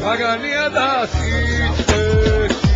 მაგანია და სიცხეში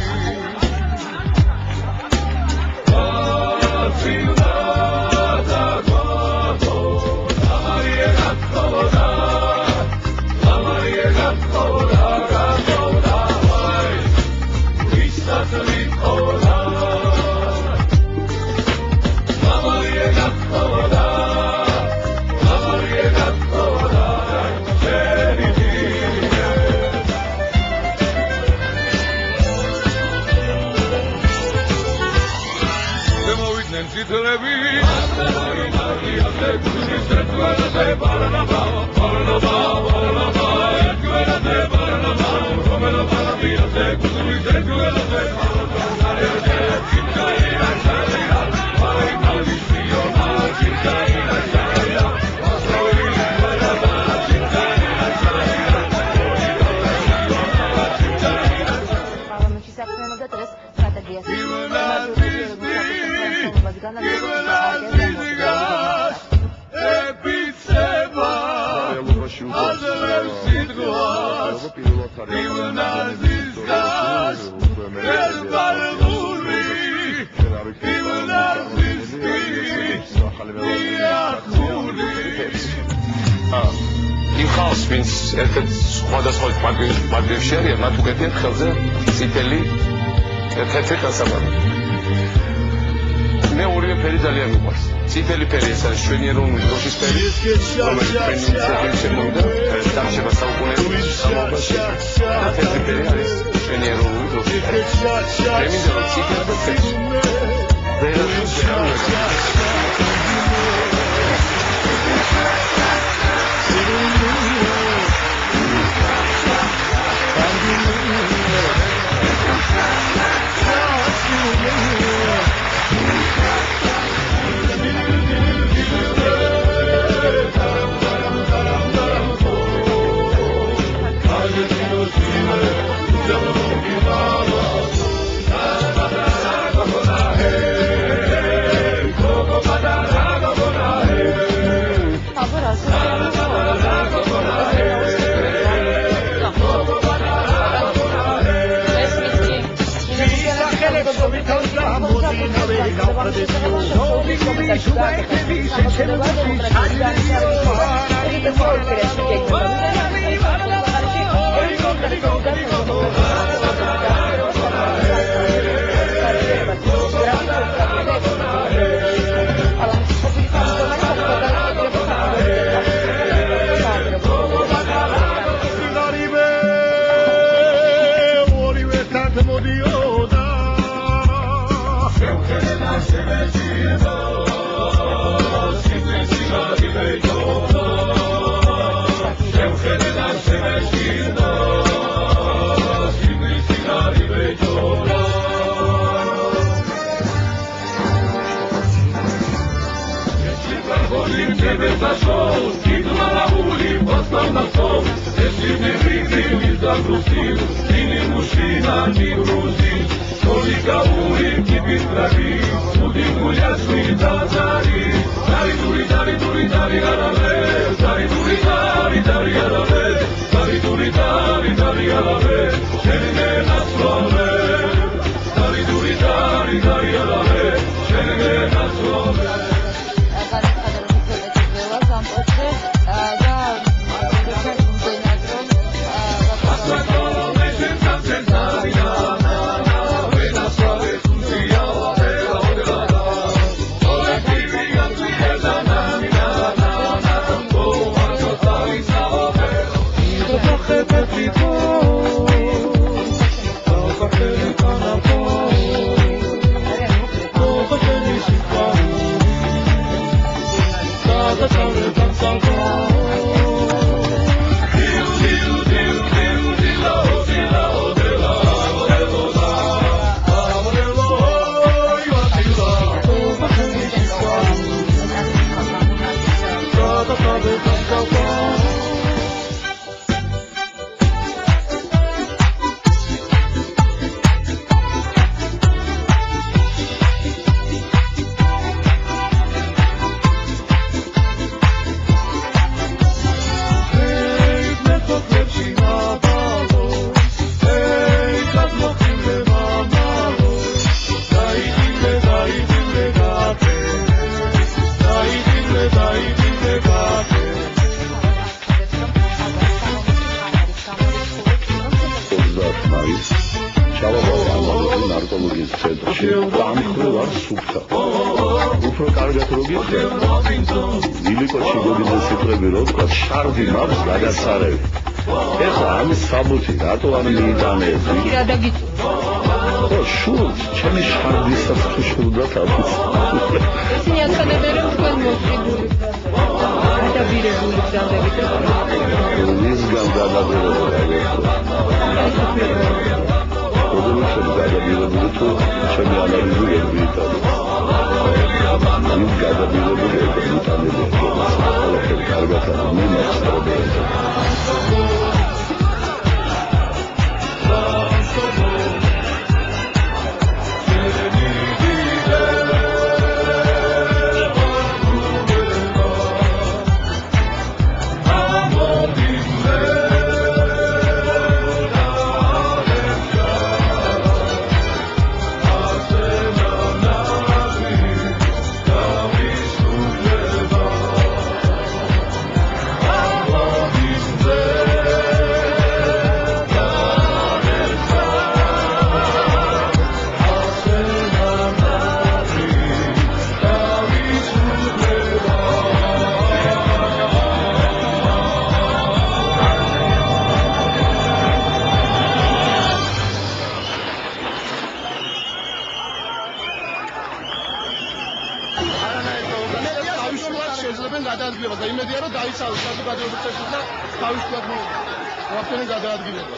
მათ უკეთიათ ხელზე წითელი თეთრი კასაბანი. მე ორივე ფერი ძალიან მიყვარს. წითელი ფერი ეს არის ჩვენი ეროვნული დროშის ფერი, რომელიც პრინციპი შემოვიდა დამშება საუკუნეების სამყაროში. თეთრი ფერი არის ჩვენი ეროვნული დროშის ფერი. მე მინდა რომ წითელი და თეთრი სუფთა. უფრო კარგად რო გიქრა. ილიკოში გოგიძე სიტყვები რო თქვა, შარდი მაქვს გადაცარევი. ეხლა ამის საბუთი რატო არ მიიტანეს? რა დაგიწუ? შურს, ჩემი შარდისაც თუ შურდა თავის. ისინი აცხადებენ, რომ თქვენ მოსყიდული. გადაბირებული გზავდებით. ვისგან გადაბირებული? როდესაც გადაბირებული თუ ჩემი ანალიზი ვერ მიიტანეს. ის გადაბირებული ეკონომიკანელი ყველაფერი კარგად არის, მე მაქვს პრობლემა. შეიძლება გადაადგილება და იმედია რომ დაიცავოს საზოგადოების წესით და თავის ქვეყნად მოახდინონ გადაადგილება.